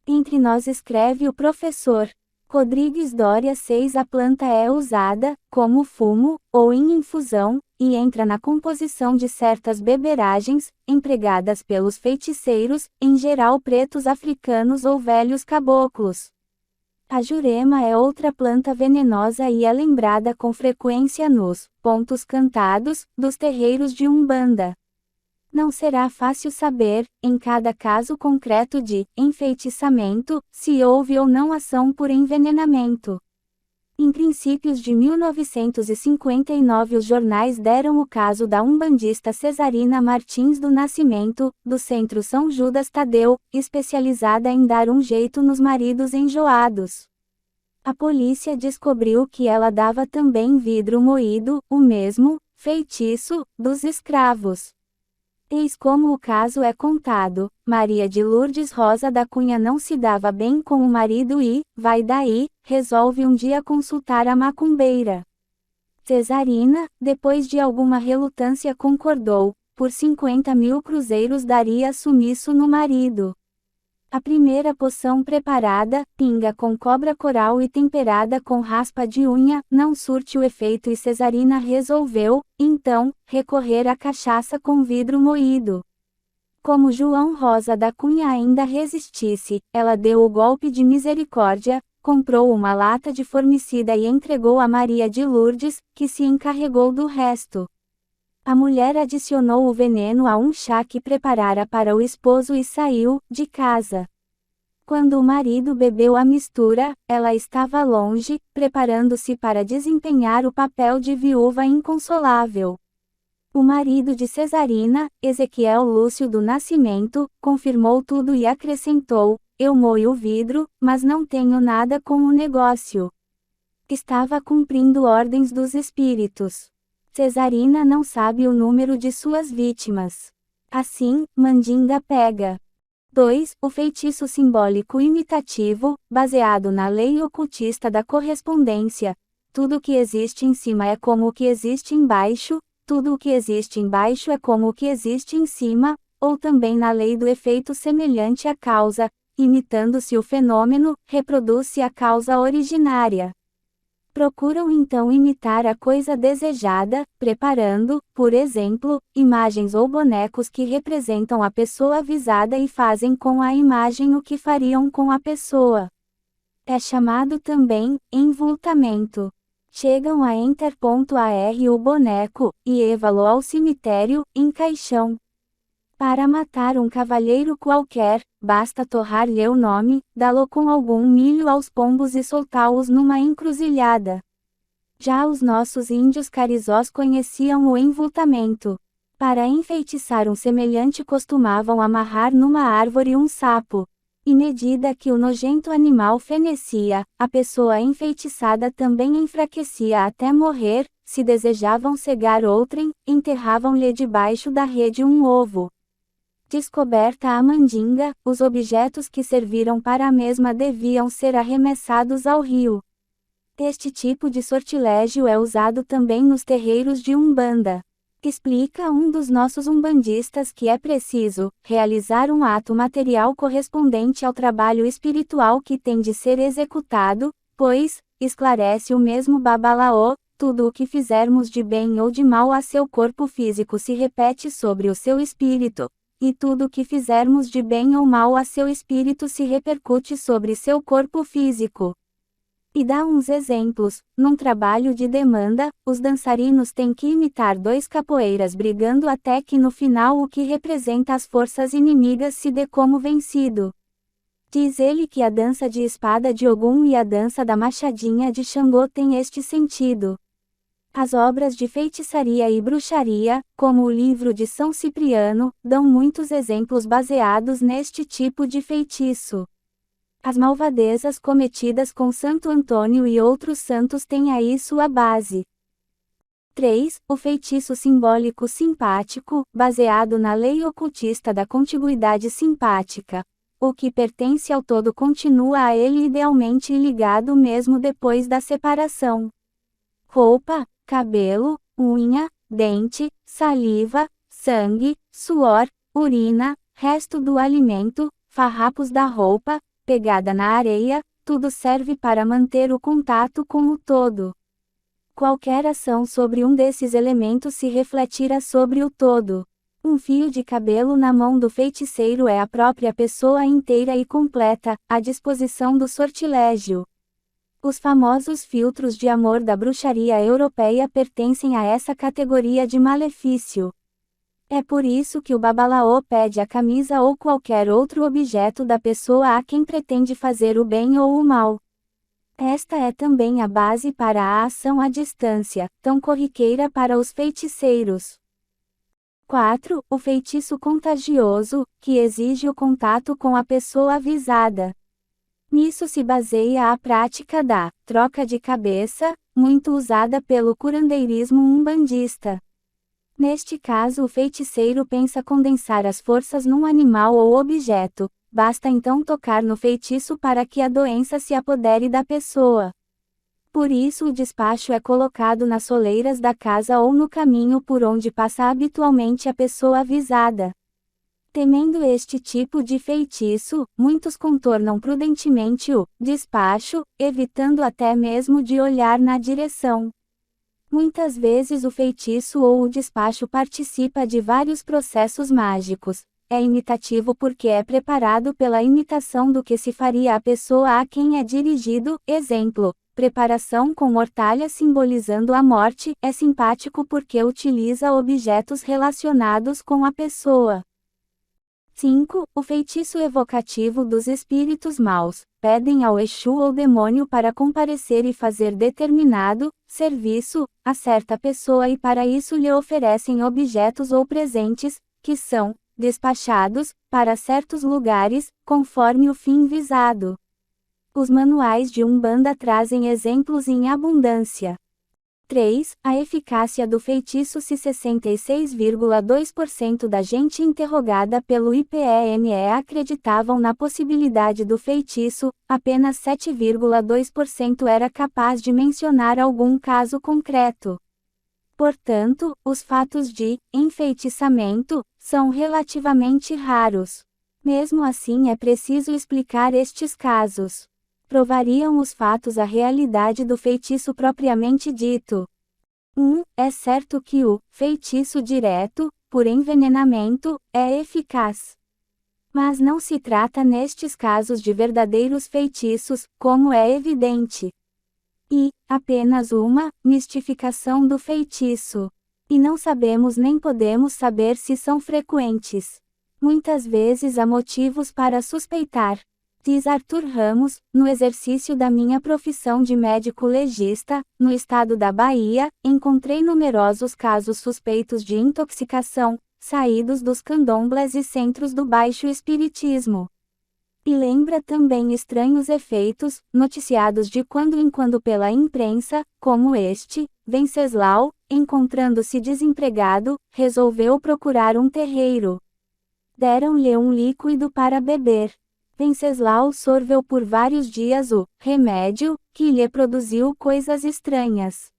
Entre nós escreve o professor Rodrigues Doria 6. A planta é usada, como fumo, ou em infusão, e entra na composição de certas beberagens, empregadas pelos feiticeiros, em geral pretos africanos ou velhos caboclos. A jurema é outra planta venenosa e é lembrada com frequência nos pontos cantados dos terreiros de Umbanda. Não será fácil saber, em cada caso concreto de enfeitiçamento, se houve ou não ação por envenenamento. Em princípios de 1959 os jornais deram o caso da umbandista Cesarina Martins do Nascimento, do Centro São Judas Tadeu, especializada em dar um jeito nos maridos enjoados. A polícia descobriu que ela dava também vidro moído, o mesmo feitiço dos escravos. Eis como o caso é contado: Maria de Lourdes Rosa da Cunha não se dava bem com o marido e, vai daí, resolve um dia consultar a macumbeira. Cesarina, depois de alguma relutância concordou, por 50.000 cruzeiros daria sumiço no marido. A primeira poção preparada, pinga com cobra coral e temperada com raspa de unha, não surte o efeito e Cesarina resolveu, então, recorrer à cachaça com vidro moído. Como João Rosa da Cunha ainda resistisse, ela deu o golpe de misericórdia, comprou uma lata de formicida e entregou a Maria de Lourdes, que se encarregou do resto. A mulher adicionou o veneno a um chá que preparara para o esposo e saiu de casa. Quando o marido bebeu a mistura, ela estava longe, preparando-se para desempenhar o papel de viúva inconsolável. O marido de Cesarina, Ezequiel Lúcio do Nascimento, confirmou tudo e acrescentou: eu moio o vidro, mas não tenho nada com o negócio. Estava cumprindo ordens dos espíritos. Cesarina não sabe o número de suas vítimas. Assim, mandinga pega. 2. O feitiço simbólico imitativo, baseado na lei ocultista da correspondência. Tudo o que existe em cima é como o que existe embaixo, tudo o que existe embaixo é como o que existe em cima, ou também na lei do efeito semelhante à causa, imitando-se o fenômeno, reproduz-se a causa originária. Procuram então imitar a coisa desejada, preparando, por exemplo, imagens ou bonecos que representam a pessoa avisada e fazem com a imagem o que fariam com a pessoa. É chamado também envultamento. Chegam a enter.ar o boneco, e levá-lo ao cemitério, em caixão. Para matar um cavalheiro qualquer, basta torrar-lhe o nome, dá-lo com algum milho aos pombos e soltá-los numa encruzilhada. Já os nossos índios carizós conheciam o envultamento. Para enfeitiçar um semelhante costumavam amarrar numa árvore um sapo. E medida que o nojento animal fenecia, a pessoa enfeitiçada também enfraquecia até morrer. Se desejavam cegar outrem, enterravam-lhe debaixo da rede um ovo. Descoberta a mandinga, os objetos que serviram para a mesma deviam ser arremessados ao rio. Este tipo de sortilégio é usado também nos terreiros de Umbanda. Explica um dos nossos umbandistas que é preciso realizar um ato material correspondente ao trabalho espiritual que tem de ser executado, pois, esclarece o mesmo Babalaô, tudo o que fizermos de bem ou de mal a seu corpo físico se repete sobre o seu espírito. E tudo o que fizermos de bem ou mal a seu espírito se repercute sobre seu corpo físico. E dá uns exemplos: num trabalho de demanda, os dançarinos têm que imitar dois capoeiras brigando até que no final o que representa as forças inimigas se dê como vencido. Diz ele que a dança de espada de Ogum e a dança da machadinha de Xangô têm este sentido. As obras de feitiçaria e bruxaria, como o livro de São Cipriano, dão muitos exemplos baseados neste tipo de feitiço. As malvadezas cometidas com Santo Antônio e outros santos têm aí sua base. 3. O feitiço simbólico simpático, baseado na lei ocultista da contiguidade simpática. O que pertence ao todo continua a ele idealmente ligado mesmo depois da separação. Roupa, cabelo, unha, dente, saliva, sangue, suor, urina, resto do alimento, farrapos da roupa, pegada na areia, tudo serve para manter o contato com o todo. Qualquer ação sobre um desses elementos se refletirá sobre o todo. Um fio de cabelo na mão do feiticeiro é a própria pessoa inteira e completa, à disposição do sortilégio. Os famosos filtros de amor da bruxaria europeia pertencem a essa categoria de malefício. É por isso que o babalaô pede a camisa ou qualquer outro objeto da pessoa a quem pretende fazer o bem ou o mal. Esta é também a base para a ação à distância, tão corriqueira para os feiticeiros. 4. O feitiço contagioso, que exige o contato com a pessoa avisada. Nisso se baseia a prática da troca de cabeça, muito usada pelo curandeirismo umbandista. Neste caso, o feiticeiro pensa condensar as forças num animal ou objeto, basta então tocar no feitiço para que a doença se apodere da pessoa. Por isso o despacho é colocado nas soleiras da casa ou no caminho por onde passa habitualmente a pessoa avisada. Temendo este tipo de feitiço, muitos contornam prudentemente o despacho, evitando até mesmo de olhar na direção. Muitas vezes o feitiço ou o despacho participa de vários processos mágicos. É imitativo porque é preparado pela imitação do que se faria à pessoa a quem é dirigido. Exemplo: preparação com mortalha simbolizando a morte. É simpático porque utiliza objetos relacionados com a pessoa. 5. O feitiço evocativo dos espíritos maus. Pedem ao Exu ou demônio para comparecer e fazer determinado serviço a certa pessoa e para isso lhe oferecem objetos ou presentes, que são despachados para certos lugares, conforme o fim visado. Os manuais de Umbanda trazem exemplos em abundância. 3. A eficácia do feitiço. Se 66,2% da gente interrogada pelo IPEME acreditavam na possibilidade do feitiço, apenas 7,2% era capaz de mencionar algum caso concreto. Portanto, os fatos de enfeitiçamento são relativamente raros. Mesmo assim, é preciso explicar estes casos. Provariam os fatos a realidade do feitiço propriamente dito. 1. É certo que o feitiço direto, por envenenamento, é eficaz. Mas não se trata nestes casos de verdadeiros feitiços, como é evidente. E, apenas uma mistificação do feitiço. E não sabemos nem podemos saber se são frequentes. Muitas vezes há motivos para suspeitar. Diz Arthur Ramos, no exercício da minha profissão de médico legista, no estado da Bahia, encontrei numerosos casos suspeitos de intoxicação, saídos dos candomblés e centros do baixo espiritismo. E lembra também estranhos efeitos, noticiados de quando em quando pela imprensa, como este: Venceslau, encontrando-se desempregado, resolveu procurar um terreiro. Deram-lhe um líquido para beber. Venceslau sorveu por vários dias o remédio, que lhe produziu coisas estranhas.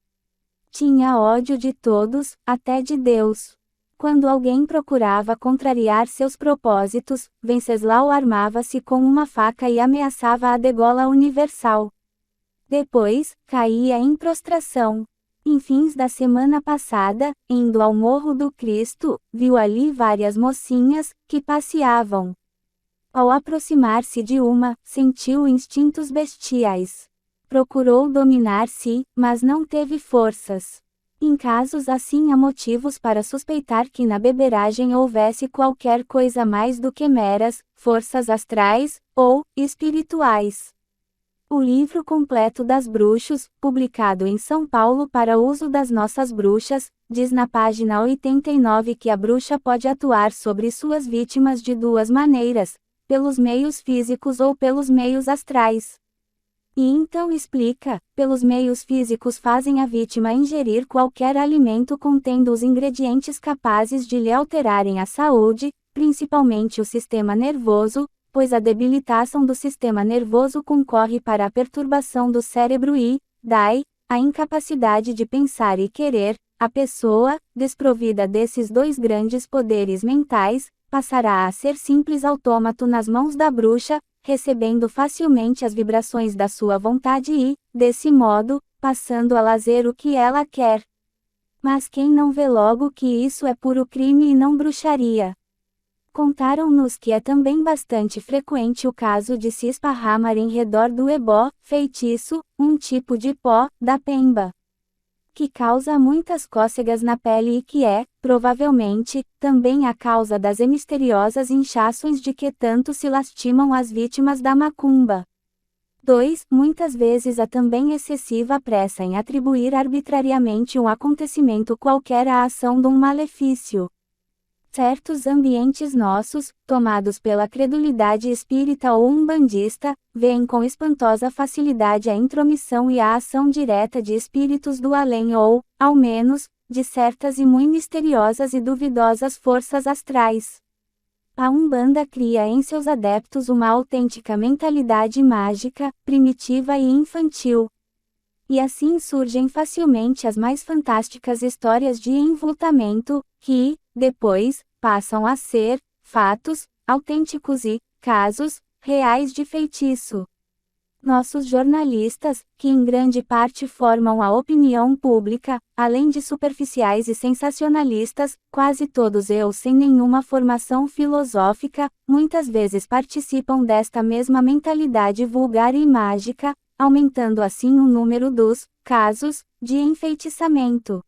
Tinha ódio de todos, até de Deus. Quando alguém procurava contrariar seus propósitos, Venceslau armava-se com uma faca e ameaçava a degola universal. Depois, caía em prostração. Em fins da semana passada, indo ao Morro do Cristo, viu ali várias mocinhas, que passeavam. Ao aproximar-se de uma, sentiu instintos bestiais. Procurou dominar-se, mas não teve forças. Em casos assim há motivos para suspeitar que na beberagem houvesse qualquer coisa mais do que meras forças astrais ou espirituais. O livro completo das bruxos, publicado em São Paulo para uso das nossas bruxas, diz na página 89 que a bruxa pode atuar sobre suas vítimas de duas maneiras, pelos meios físicos ou pelos meios astrais. E então explica, pelos meios físicos fazem a vítima ingerir qualquer alimento contendo os ingredientes capazes de lhe alterarem a saúde, principalmente o sistema nervoso, pois a debilitação do sistema nervoso concorre para a perturbação do cérebro e, daí, a incapacidade de pensar e querer. A pessoa, desprovida desses dois grandes poderes mentais, passará a ser simples autômato nas mãos da bruxa, recebendo facilmente as vibrações da sua vontade e, desse modo, passando a lazer o que ela quer. Mas quem não vê logo que isso é puro crime e não bruxaria? Contaram-nos que é também bastante frequente o caso de se esparramar em redor do ebó, feitiço, um tipo de pó, da pemba, que causa muitas cócegas na pele e que é, provavelmente, também a causa das misteriosas inchações de que tanto se lastimam as vítimas da macumba. 2. Muitas vezes há também excessiva pressa em atribuir arbitrariamente um acontecimento qualquer à ação de um malefício. Certos ambientes nossos, tomados pela credulidade espírita ou umbandista, veem com espantosa facilidade a intromissão e a ação direta de espíritos do além ou, ao menos, de certas e muito misteriosas e duvidosas forças astrais. A Umbanda cria em seus adeptos uma autêntica mentalidade mágica, primitiva e infantil. E assim surgem facilmente as mais fantásticas histórias de envoltamento, que, depois, passam a ser fatos autênticos e casos reais de feitiço. Nossos jornalistas, que em grande parte formam a opinião pública, além de superficiais e sensacionalistas, quase todos eles sem nenhuma formação filosófica, muitas vezes participam desta mesma mentalidade vulgar e mágica, aumentando assim o número dos casos de enfeitiçamento.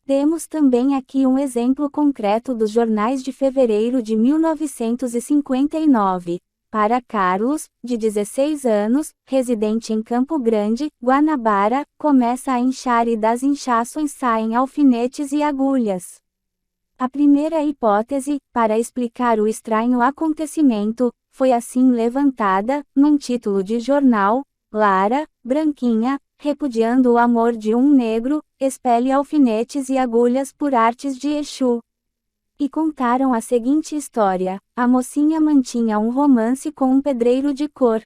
Temos também aqui um exemplo concreto dos jornais de fevereiro de 1959. Para Carlos, de 16 anos, residente em Campo Grande, Guanabara, começa a inchar e das inchações saem alfinetes e agulhas. A primeira hipótese, para explicar o estranho acontecimento, foi assim levantada, num título de jornal: Lara, branquinha, repudiando o amor de um negro, expele alfinetes e agulhas por artes de Exu. E contaram a seguinte história: a mocinha mantinha um romance com um pedreiro de cor.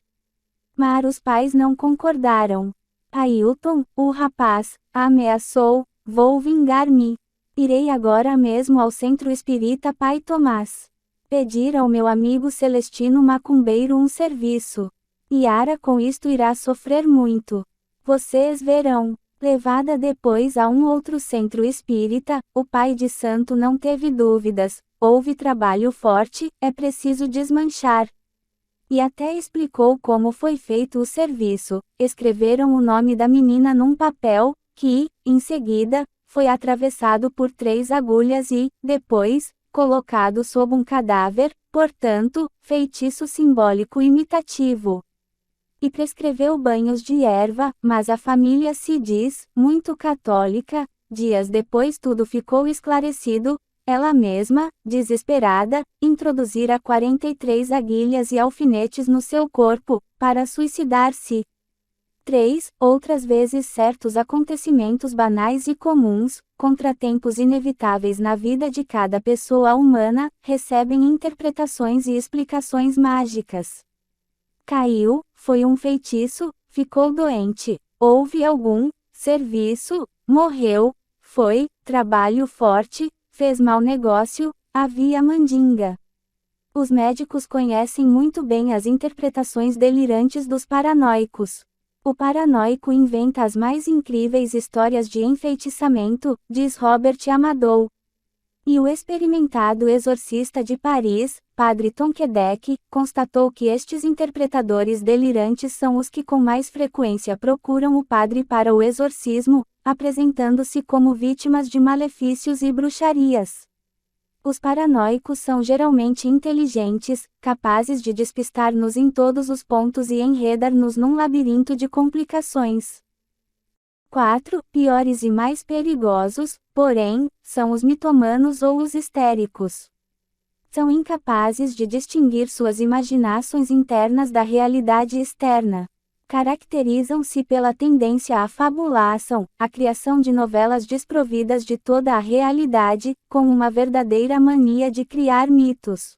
Mas os pais não concordaram. Ailton, o rapaz, a ameaçou: vou vingar-me. Irei agora mesmo ao Centro Espírita Pai Tomás pedir ao meu amigo Celestino Macumbeiro um serviço. Yara com isto irá sofrer muito. Vocês verão. Levada depois a um outro centro espírita, o pai de santo não teve dúvidas: houve trabalho forte, é preciso desmanchar. E até explicou como foi feito o serviço. Escreveram o nome da menina num papel, que, em seguida, foi atravessado por 3 agulhas e, depois, colocado sob um cadáver, portanto, feitiço simbólico imitativo. E prescreveu banhos de erva, mas a família se diz muito católica. Dias depois tudo ficou esclarecido. Ela mesma, desesperada, introduzira 43 agulhas e alfinetes no seu corpo, para suicidar-se. 3. Outras vezes certos acontecimentos banais e comuns, contratempos inevitáveis na vida de cada pessoa humana, recebem interpretações e explicações mágicas. Caiu, foi um feitiço, ficou doente, houve algum serviço, morreu, foi trabalho forte, fez mau negócio, havia mandinga. Os médicos conhecem muito bem as interpretações delirantes dos paranoicos. O paranoico inventa as mais incríveis histórias de enfeitiçamento, diz Robert Amadou. E o experimentado exorcista de Paris, Padre Tonquedec, constatou que estes interpretadores delirantes são os que com mais frequência procuram o padre para o exorcismo, apresentando-se como vítimas de malefícios e bruxarias. Os paranoicos são geralmente inteligentes, capazes de despistar-nos em todos os pontos e enredar-nos num labirinto de complicações. 4. Piores e mais perigosos, porém, são os mitomanos ou os histéricos. São incapazes de distinguir suas imaginações internas da realidade externa. Caracterizam-se pela tendência à fabulação, a criação de novelas desprovidas de toda a realidade, com uma verdadeira mania de criar mitos.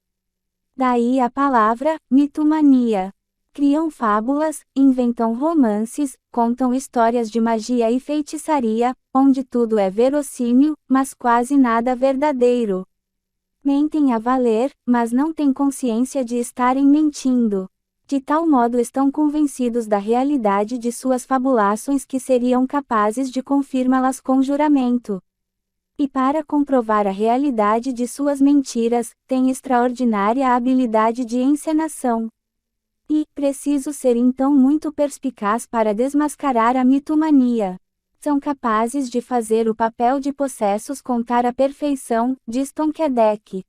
Daí a palavra, mitomania. Criam fábulas, inventam romances, contam histórias de magia e feitiçaria, onde tudo é verossímil, mas quase nada verdadeiro. Mentem a valer, mas não têm consciência de estarem mentindo. De tal modo estão convencidos da realidade de suas fabulações que seriam capazes de confirmá-las com juramento. E para comprovar a realidade de suas mentiras, têm extraordinária habilidade de encenação. E, preciso ser então muito perspicaz para desmascarar a mitomania. São capazes de fazer o papel de possessos contar à perfeição, diz Tonquédec.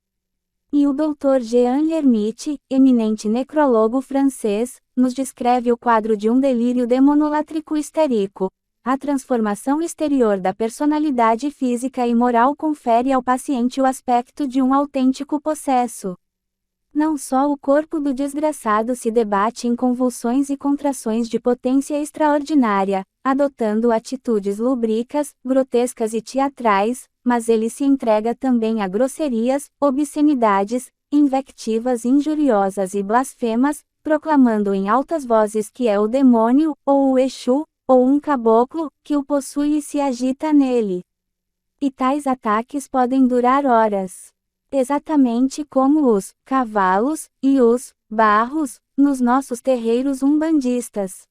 E o Dr. Jean L'Hermite, eminente necrólogo francês, nos descreve o quadro de um delírio demonolátrico histérico. A transformação exterior da personalidade física e moral confere ao paciente o aspecto de um autêntico possesso. Não só o corpo do desgraçado se debate em convulsões e contrações de potência extraordinária, adotando atitudes lúbricas, grotescas e teatrais, mas ele se entrega também a grosserias, obscenidades, invectivas injuriosas e blasfemas, proclamando em altas vozes que é o demônio, ou o Exu, ou um caboclo, que o possui e se agita nele. E tais ataques podem durar horas. Exatamente como os cavalos e os barros nos nossos terreiros umbandistas.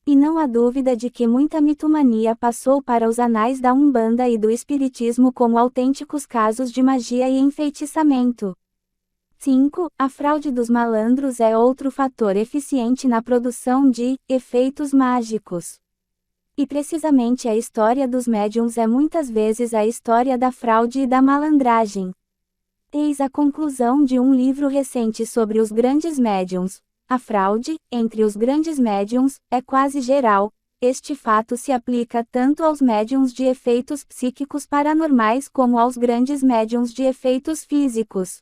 E não há dúvida de que muita mitomania passou para os anais da Umbanda e do Espiritismo como autênticos casos de magia e enfeitiçamento. 5. A fraude dos malandros é outro fator eficiente na produção de efeitos mágicos. E precisamente a história dos médiuns é muitas vezes a história da fraude e da malandragem. Eis a conclusão de um livro recente sobre os grandes médiuns. A fraude, entre os grandes médiuns, é quase geral. Este fato se aplica tanto aos médiuns de efeitos psíquicos paranormais como aos grandes médiuns de efeitos físicos.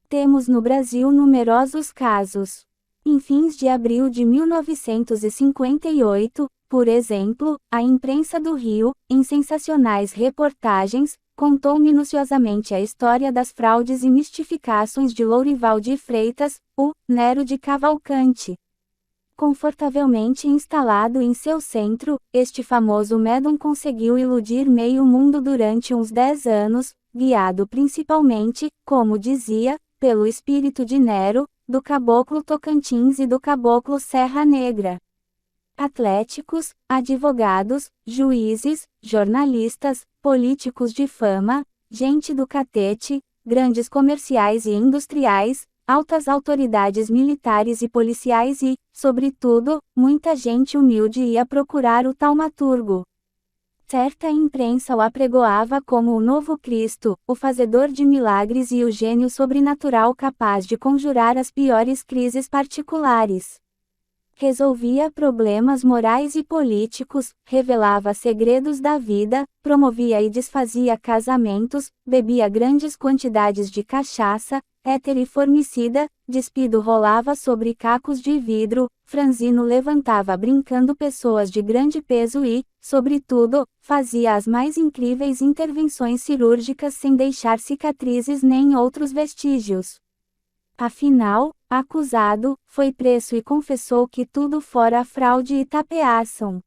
Temos no Brasil numerosos casos. Em fins de abril de 1958, por exemplo, a imprensa do Rio, em sensacionais reportagens, contou minuciosamente a história das fraudes e mistificações de Lourival de Freitas, o Nero de Cavalcante. Confortavelmente instalado em seu centro, este famoso médium conseguiu iludir meio mundo durante uns 10 anos, guiado principalmente, como dizia, pelo espírito de Nero, do caboclo Tocantins e do caboclo Serra Negra. Atléticos, advogados, juízes, jornalistas, políticos de fama, gente do catete, grandes comerciais e industriais, altas autoridades militares e policiais e, sobretudo, muita gente humilde ia procurar o taumaturgo. Certa imprensa o apregoava como o novo Cristo, o fazedor de milagres e o gênio sobrenatural capaz de conjurar as piores crises particulares. Resolvia problemas morais e políticos, revelava segredos da vida, promovia e desfazia casamentos, bebia grandes quantidades de cachaça, éter e formicida, despido rolava sobre cacos de vidro, franzino levantava brincando pessoas de grande peso e, sobretudo, fazia as mais incríveis intervenções cirúrgicas sem deixar cicatrizes nem outros vestígios. Afinal, acusado, foi preso e confessou que tudo fora fraude e tapeação.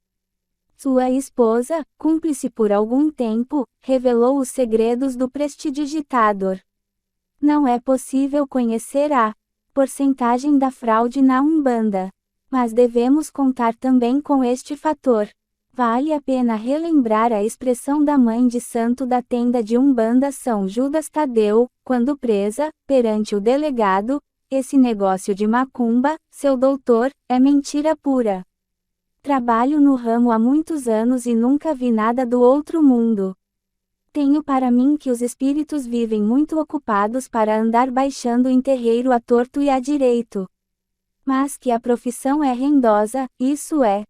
Sua esposa, cúmplice por algum tempo, revelou os segredos do prestidigitador. Não é possível conhecer a porcentagem da fraude na Umbanda. Mas devemos contar também com este fator. Vale a pena relembrar a expressão da mãe de santo da tenda de Umbanda São Judas Tadeu, quando presa, perante o delegado: esse negócio de macumba, seu doutor, é mentira pura. Trabalho no ramo há muitos anos e nunca vi nada do outro mundo. Tenho para mim que os espíritos vivem muito ocupados para andar baixando em terreiro a torto e a direito. Mas que a profissão é rendosa, isso é,